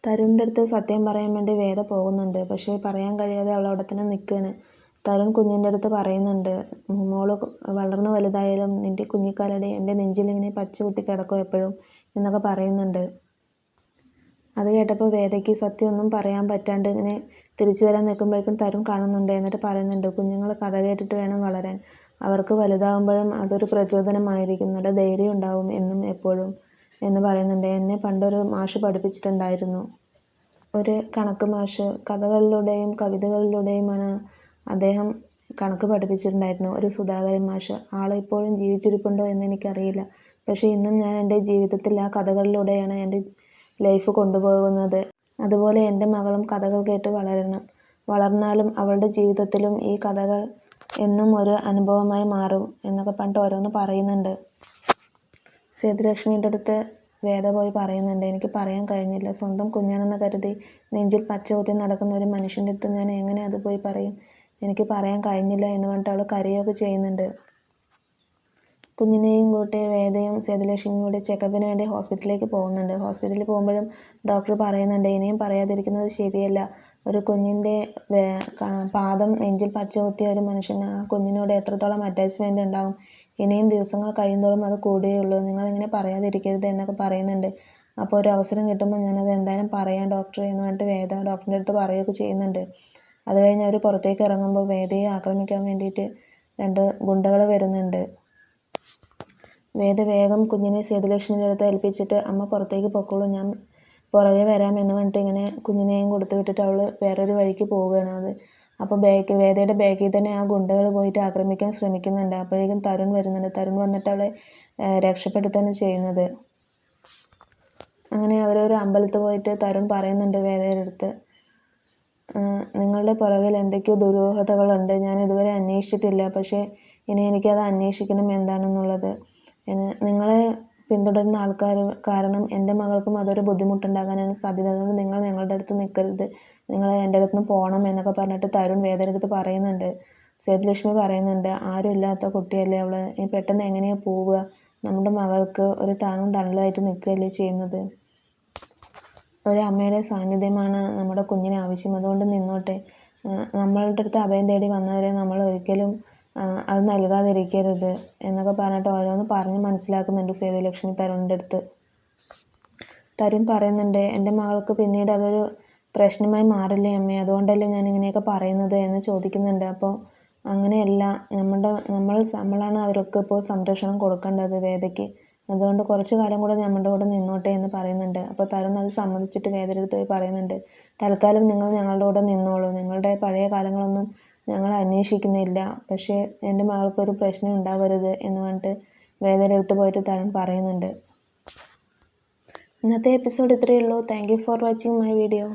തരുണിൻ്റെ അടുത്ത് സത്യം പറയാൻ വേണ്ടി വേദ പോകുന്നുണ്ട്. പക്ഷേ പറയാൻ കഴിയാതെ അവൾ അവിടെ തന്നെ നിൽക്കുകയാണ്. തരുൺ കുഞ്ഞിൻ്റെ അടുത്ത് പറയുന്നുണ്ട്, മോള് വളർന്നു വലുതായാലും നിൻ്റെ കുഞ്ഞിക്കാലടി എൻ്റെ നെഞ്ചിലിങ്ങനെ പച്ച കുത്തി കിടക്കും എപ്പോഴും എന്നൊക്കെ പറയുന്നുണ്ട്. അത് കേട്ടപ്പോൾ വേദയ്ക്ക് സത്യമൊന്നും പറയാൻ പറ്റാണ്ട് ഇങ്ങനെ തിരിച്ചു വരാൻ നിൽക്കുമ്പോഴേക്കും തരുൺ കാണുന്നുണ്ട്. എന്നിട്ട് പറയുന്നുണ്ട്, കുഞ്ഞുങ്ങൾ കഥ കേട്ടിട്ട് വേണം വളരാൻ. അവർക്ക് വലുതാകുമ്പോഴും അതൊരു പ്രചോദനമായിരിക്കും, നല്ല ധൈര്യം ഉണ്ടാവും എന്നും എപ്പോഴും എന്ന് പറയുന്നുണ്ട്. എന്നെ പണ്ടൊരു മാഷ് പഠിപ്പിച്ചിട്ടുണ്ടായിരുന്നു. ഒരു കണക്ക് മാഷ്. കഥകളിലൂടെയും കവിതകളിലൂടെയുമാണ് അദ്ദേഹം കണക്ക് പഠിപ്പിച്ചിട്ടുണ്ടായിരുന്നു. ഒരു സുധാകരൻ മാഷ്. ആളിപ്പോഴും ജീവിച്ചിരിപ്പുണ്ടോ എന്ന് എനിക്കറിയില്ല. പക്ഷേ ഇന്നും ഞാൻ എൻ്റെ ജീവിതത്തിൽ ആ കഥകളിലൂടെയാണ് എൻ്റെ ലൈഫ് കൊണ്ടുപോകുന്നത്. അതുപോലെ എൻ്റെ മകളും കഥകൾ കേട്ട് വളരണം. വളർന്നാലും അവളുടെ ജീവിതത്തിലും ഈ കഥകൾ എന്നും ഒരു അനുഭവമായി മാറും എന്നൊക്കെ പറഞ്ഞിട്ട് ഓരോന്ന് പറയുന്നുണ്ട്. സേതുലക്ഷ്മിയുടെ അടുത്ത് വേദ പോയി പറയുന്നുണ്ട്, എനിക്ക് പറയാൻ കഴിഞ്ഞില്ല. സ്വന്തം കുഞ്ഞാണെന്ന് കരുതി നെഞ്ചിൽ പച്ച കുത്തി നടക്കുന്ന ഒരു മനുഷ്യൻ്റെ അടുത്ത് ഞാൻ എങ്ങനെ അത് പോയി പറയും? എനിക്ക് പറയാൻ കഴിഞ്ഞില്ല എന്ന് പറഞ്ഞിട്ട് അവൾ കരയൊക്കെ ചെയ്യുന്നുണ്ട്. കുഞ്ഞിനെയും കൂട്ടി വേദയും സേതുലക്ഷ്മിയും കൂടി ചെക്കപ്പിന് വേണ്ടി ഹോസ്പിറ്റലിലേക്ക് പോകുന്നുണ്ട്. ഹോസ്പിറ്റലിൽ പോകുമ്പോഴും ഡോക്ടർ പറയുന്നുണ്ട്, ഇനിയും പറയാതിരിക്കുന്നത് ശരിയല്ല. ഒരു കുഞ്ഞിൻ്റെ പാദം നെഞ്ചിൽ പച്ച കുത്തിയ ഒരു മനുഷ്യന് ആ കുഞ്ഞിനോട് എത്രത്തോളം അറ്റാച്ച്മെൻ്റ് ഉണ്ടാവും. ഇനിയും ദിവസങ്ങൾ കഴിയുന്തോറും അത് കൂടുകയുള്ളൂ. നിങ്ങളിങ്ങനെ പറയാതിരിക്കരുത് എന്നൊക്കെ പറയുന്നുണ്ട്. അപ്പോൾ ഒരു അവസരം കിട്ടുമ്പോൾ ഞാനത് എന്തായാലും പറയാം ഡോക്ടർ എന്ന് പറഞ്ഞിട്ട് വേദ ഡോക്ടറിൻ്റെ അടുത്ത് പറയുകയൊക്കെ ചെയ്യുന്നുണ്ട്. അത് കഴിഞ്ഞ് അവർ പുറത്തേക്ക് ഇറങ്ങുമ്പോൾ വേദയെ ആക്രമിക്കാൻ വേണ്ടിയിട്ട് 2 ഗുണ്ടകൾ വരുന്നുണ്ട്. വേദ വേഗം കുഞ്ഞിനെ സേതുലക്ഷ്മിയുടെ അടുത്ത് ഏൽപ്പിച്ചിട്ട്, അമ്മ പുറത്തേക്ക് പൊക്കോളൂ, ഞാൻ പുറകെ വരാം എന്ന് പറഞ്ഞിട്ട് ഇങ്ങനെ കുഞ്ഞിനെയും കൊടുത്തു വിട്ടിട്ട് അവൾ വേറൊരു വഴിക്ക് പോവുകയാണ്. അപ്പോൾ വേദയുടെ ബാക്കിൽ തന്നെ ആ ഗുണ്ടകൾ പോയിട്ട് ആക്രമിക്കാൻ ശ്രമിക്കുന്നുണ്ട്. അപ്പോഴേക്കും തരുൺ വരുന്നുണ്ട്. തരുൺ വന്നിട്ട് അവളെ രക്ഷപ്പെടുത്തുകയാണ് ചെയ്യുന്നത്. അങ്ങനെ അവരൊരു അമ്പലത്തിൽ പോയിട്ട് തരുൺ പറയുന്നുണ്ട് വേദയുടെ അടുത്ത്, നിങ്ങളുടെ പുറകിൽ എന്തൊക്കെയോ ദുരൂഹതകളുണ്ട്. ഞാൻ ഇതുവരെ അന്വേഷിച്ചിട്ടില്ല. പക്ഷേ ഇനി എനിക്കത് അന്വേഷിക്കണം എന്താണെന്നുള്ളത്. നിങ്ങളെ പിന്തുടരുന്ന ആൾക്കാർ കാരണം എൻ്റെ മകൾക്കും അതൊരു ബുദ്ധിമുട്ടുണ്ടാകാനാണ് സാധ്യത. അതുകൊണ്ട് നിങ്ങൾ ഞങ്ങളുടെ അടുത്ത് നിൽക്കരുത്, നിങ്ങൾ എൻ്റെ അടുത്ത് നിന്ന് പോകണം എന്നൊക്കെ പറഞ്ഞിട്ട് തരുൺ വേദയുടെ അടുത്ത് പറയുന്നുണ്ട്. സേതുലക്ഷ്മി പറയുന്നുണ്ട്, ആരും ഇല്ലാത്ത കുട്ടിയല്ലേ അവൾ, ഇനി പെട്ടെന്ന് എങ്ങനെയാണ് പോവുക? നമ്മുടെ മകൾക്ക് ഒരു താങ്ങും തണലുമായിട്ട് നിൽക്കുകയല്ലേ ചെയ്യുന്നത്. ഒരു അമ്മയുടെ സാന്നിധ്യമാണ് നമ്മുടെ കുഞ്ഞിന് ആവശ്യം. അതുകൊണ്ട് നിന്നോട്ടെ. നമ്മളുടെ അടുത്ത് അഭയം തേടി വന്നവരെ നമ്മൾ ഒരിക്കലും അത് നൽകാതിരിക്കരുത് എന്നൊക്കെ പറഞ്ഞിട്ട് ഓരോന്ന് പറഞ്ഞ് മനസ്സിലാക്കുന്നുണ്ട് സേതുലക്ഷ്മി തരുണിൻ്റെ അടുത്ത്. തരുൺ പറയുന്നുണ്ട്, എൻ്റെ മകൾക്ക് പിന്നീട് അതൊരു പ്രശ്നമായി മാറില്ലേ അമ്മേ, അതുകൊണ്ടല്ലേ ഞാൻ ഇങ്ങനെയൊക്കെ പറയുന്നത് എന്ന് ചോദിക്കുന്നുണ്ട്. അപ്പോൾ അങ്ങനെയല്ല, നമ്മളാണ് അവർക്ക് ഇപ്പോൾ സംരക്ഷണം കൊടുക്കേണ്ടത് വേദയ്ക്ക്. അതുകൊണ്ട് കുറച്ച് കാലം കൂടെ നമ്മുടെ കൂടെ നിന്നോട്ടെ എന്ന് പറയുന്നുണ്ട്. അപ്പോൾ തരുൺ അത് സമ്മതിച്ചിട്ട് വേദയുടെ അടുത്ത് പോയി പറയുന്നുണ്ട്, തൽക്കാലം നിങ്ങൾ ഞങ്ങളുടെ കൂടെ നിന്നോളൂ, നിങ്ങളുടെ പഴയ കാലങ്ങളൊന്നും ഞങ്ങൾ അന്വേഷിക്കുന്നില്ല. പക്ഷേ എൻ്റെ മകൾക്കൊരു പ്രശ്നം ഉണ്ടാവരുത് എന്ന് പറഞ്ഞിട്ട് വേദയുടെ അടുത്ത് പോയിട്ട് തരുൺ പറയുന്നുണ്ട്. ഇന്നത്തെ എപ്പിസോഡ് ഇത്രയേ ഉള്ളൂ. Thank you for watching my video.